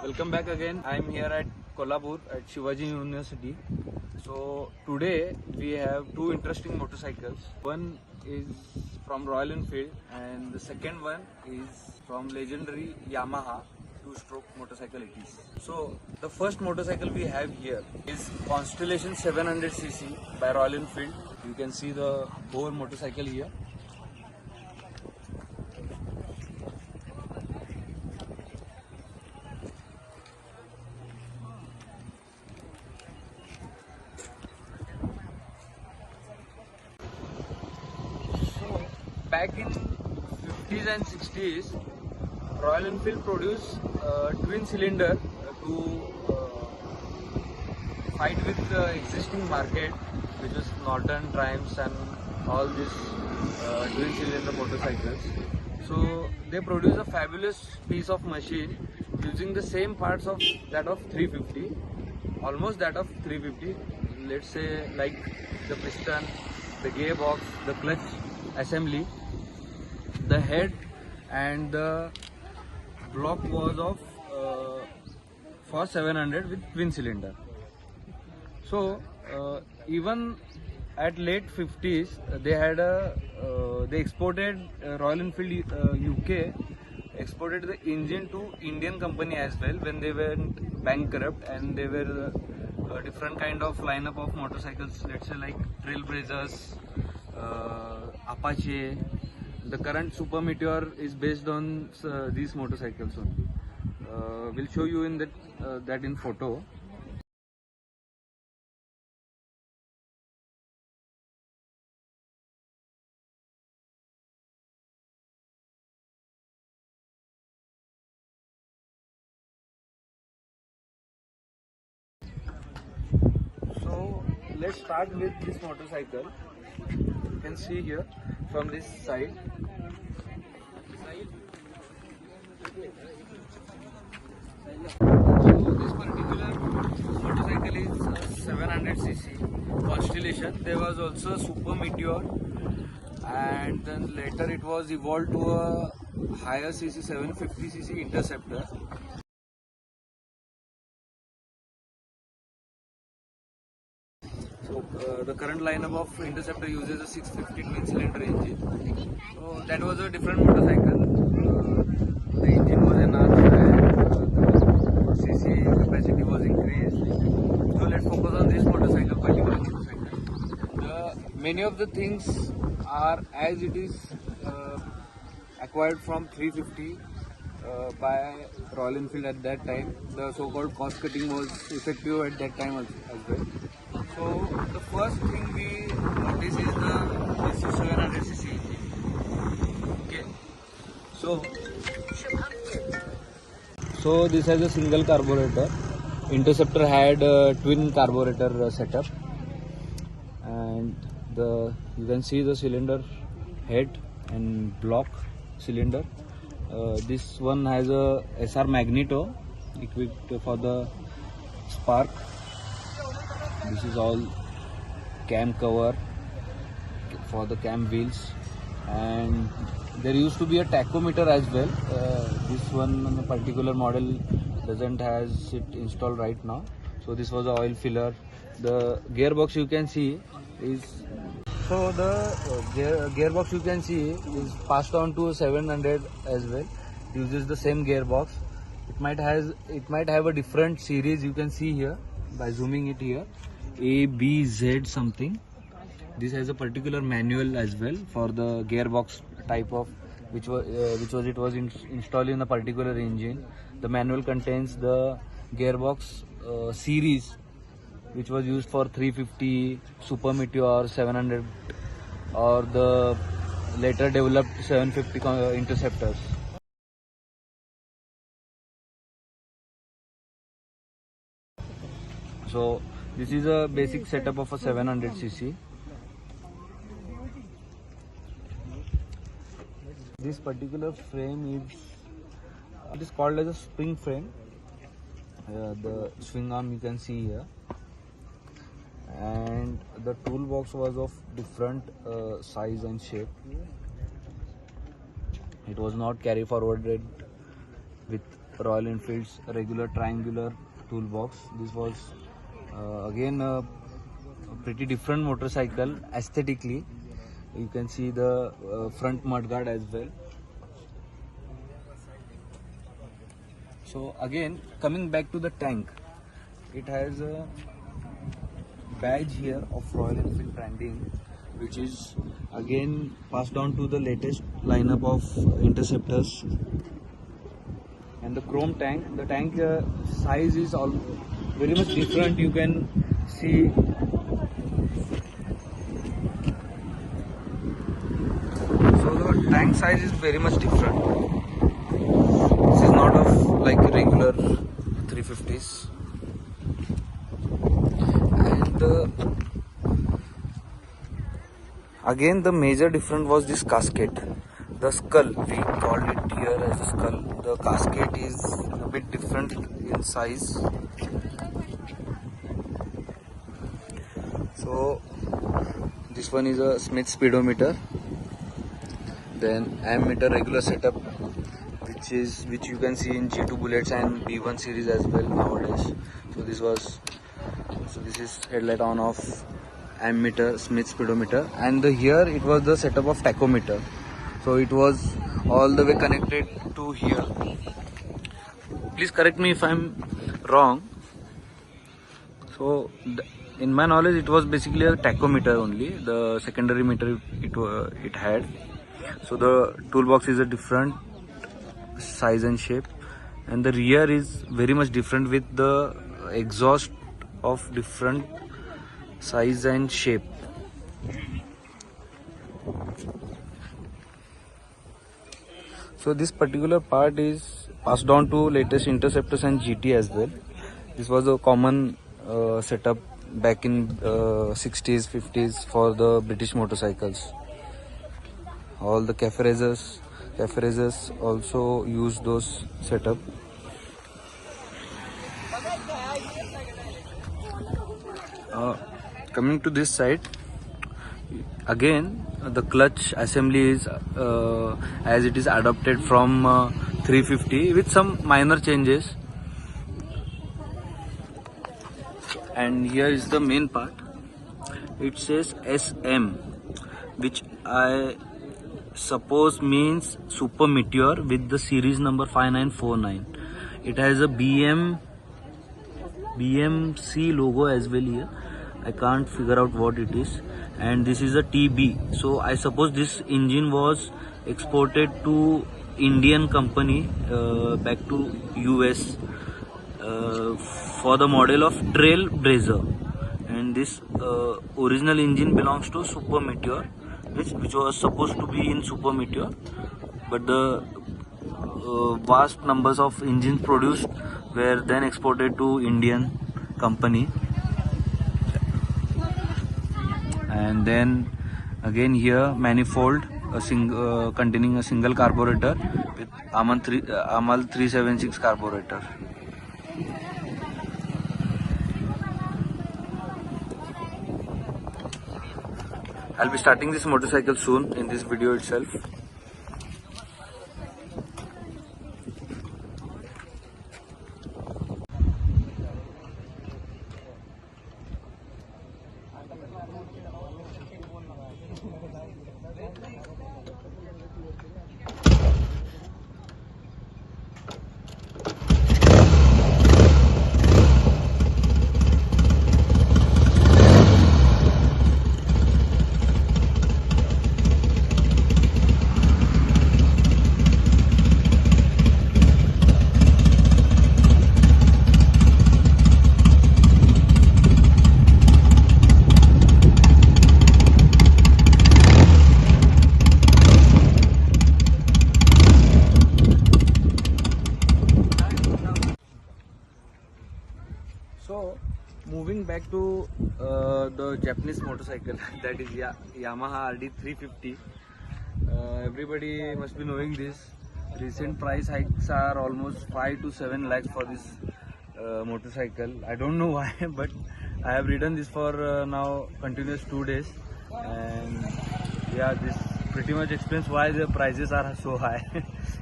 Welcome back again. I'm here at Kolhapur at Shivaji University. So today we have two interesting motorcycles. One is from Royal Enfield and the second one is from legendary Yamaha two-stroke motorcycle it is. So the first motorcycle we have here is Constellation 700cc by Royal Enfield. You can see the whole motorcycle here. Back in 50s and 60s, Royal Enfield produced twin cylinder to fight with the existing market, which was Norton, Triumphs and all these twin cylinder motorcycles. So they produced a fabulous piece of machine using the same parts of that of 350, almost that of 350. Let's say like the piston, the gearbox, the clutch assembly, the head and the block was of for 700 with twin cylinder. So even at late 50s they had they exported Royal Enfield UK exported the engine to Indian company as well when they went bankrupt, and they were a different kind of lineup of motorcycles, let's say like Trailblazers, Apache. The current Super Meteor is based on these motorcycles only. We'll show you in that in photo. So let's start with this motorcycle. You can see here from this side. So this particular motorcycle is 700cc Constellation. There was also a Super Meteor, and then later it was evolved to a higher cc 750cc Interceptor. So the current lineup of Interceptor uses a 650 twin cylinder engine. So that was a different motorcycle. The engine was enhanced and the cc capacity was increased. So let's focus on this particular motorcycle. Many of the things are as it is acquired from 350 by Royal Enfield at that time. The so-called cost cutting was effective at that time as well. So the first thing we notice is this is 700cc engine. Okay. So this has a single carburetor. Interceptor had a twin carburetor setup, and you can see the cylinder head and block cylinder. This one has a SR magneto equipped for the spark. This is all cam cover for the cam wheels, and there used to be a tachometer as well. This one particular model doesn't has it installed right now. So this was an oil filler. The gearbox you can see is gearbox you can see is passed on to 700 as well. It uses the same gearbox. It might have a different series. You can see here by zooming it here, A, B, Z something. This has a particular manual as well for the gearbox type of which was installed in a particular engine. The manual contains the gearbox series which was used for 350, Super Meteor, 700 or the later developed 750 Interceptors. So this is a basic setup of a 700cc. This particular frame is called as a spring frame. The swing arm you can see here, and the toolbox was of different size and shape. It was not carry forwarded with Royal Enfield's regular triangular toolbox. This was again a pretty different motorcycle aesthetically. You can see the front mudguard as well. So again, coming back to the tank, it has a badge here of Royal Enfield branding, which is again passed on to the latest lineup of Interceptors. And the chrome tank, the tank size is all very much different. You can see so the tank size is very much different. This is not of like regular 350s. And again the major difference was this casket. The skull, we called it here as a skull. The casket is a bit different in size. So this one is a Smith speedometer, then ammeter regular setup, which you can see in G2 bullets and B1 series as well nowadays. So this is headlight on off, ammeter, Smith speedometer, and here it was the setup of tachometer. So it was all the way connected to here. Please correct me if I'm wrong. So in my knowledge, it was basically a tachometer only. The secondary meter it had. So the toolbox is a different size and shape, and the rear is very much different with the exhaust of different size and shape. So this particular part is passed on to latest Interceptors and GT as well. This was a common setup back in 60s, 50s for the British motorcycles. All the cafe racers also use those setup. Coming to this side, again the clutch assembly is as it is adopted from 350 with some minor changes. And here is the main part. It says SM, which I suppose means Super Meteor with the series number 5949. It has a BMC logo as well here. I can't figure out what it is. And this is a TB. So I suppose this engine was exported to Indian company back to US for the model of Trailblazer. And this original engine belongs to Super Meteor, which was supposed to be in Super Meteor, but the vast numbers of engines produced were then exported to Indian company. And then again here manifold containing a single carburetor with AMAL 376 carburetor. I'll be starting this motorcycle soon in this video itself. So moving back to the Japanese motorcycle that is Yamaha RD350. Everybody must be knowing this. Recent price hikes are almost 5 to 7 lakhs for this motorcycle. I don't know why, but I have ridden this for now continuous 2 days, and yeah, this pretty much explains why the prices are so high.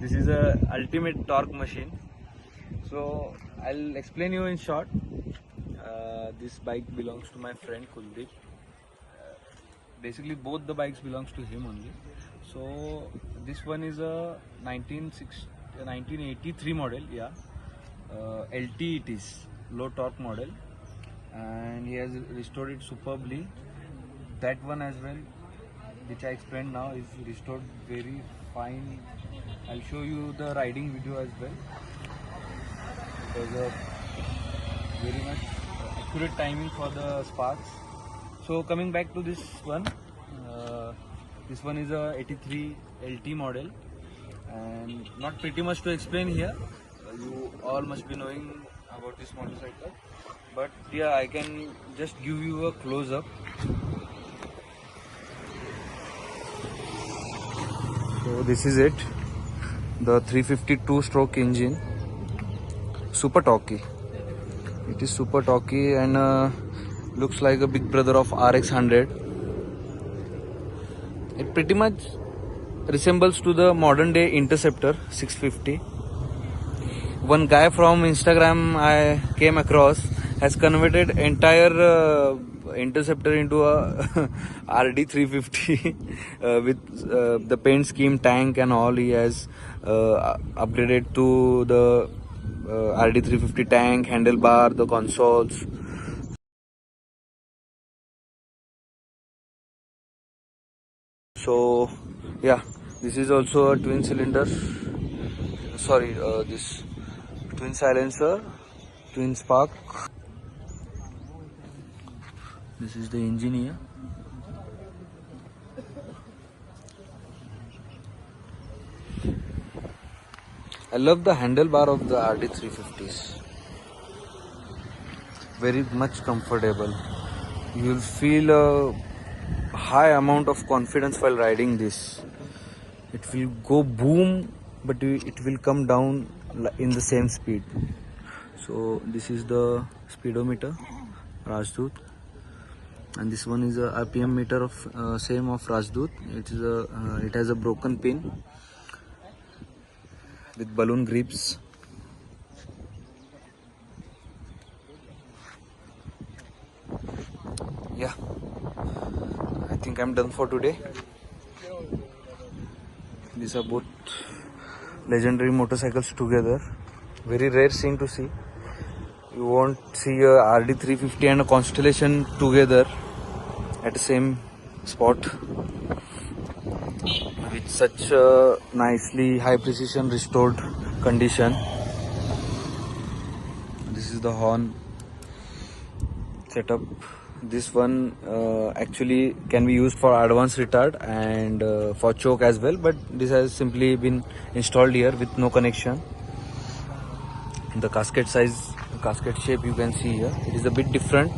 This is a ultimate torque machine. So I'll explain you in short. This bike belongs to my friend Kuldeep. Basically both the bikes belongs to him only. So this one is a 1983 model, yeah. LT it is, low torque model, and he has restored it superbly. That one as well, which I explained now, is restored very fine. I'll show you the riding video as well. It was a very much accurate timing for the sparks. So coming back to this one is a 83 LT model, and not pretty much to explain here. You all must be knowing about this motorcycle, but yeah, I can just give you a close up. So this is it, the 352 stroke engine, super torquey. It is super torquey and looks like a big brother of RX100. It pretty much resembles to the modern day Interceptor 650. One guy from Instagram I came across has converted entire Interceptor into a RD350 with the paint scheme, tank and all. He has upgraded to the RD350 tank, handlebar, the consoles. So yeah, this is also a twin cylinder, this twin silencer, twin spark. This is the engine here. I love the handlebar of the RD350s. Very much comfortable. You will feel a high amount of confidence while riding this. It will go boom, but it will come down in the same speed. So this is the speedometer, Rajdoot, and this one is a RPM meter of same of Rajdoot. It has a broken pin with balloon grips. Yeah, I think I'm done for today. These are both legendary motorcycles together. Very rare scene to see. You won't see a RD350 and a Constellation together at the same spot with such a nicely high precision restored condition. This is the horn setup. This one actually can be used for advanced retard and for choke as well, but this has simply been installed here with no connection. The casket size, casket shape you can see here, it is a bit different,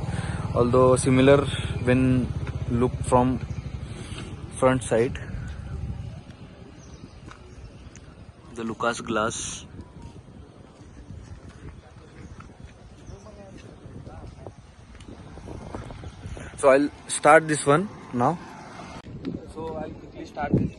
although similar when looked from front side. The Lucas glass. So I'll start this one now. So I'll quickly start this.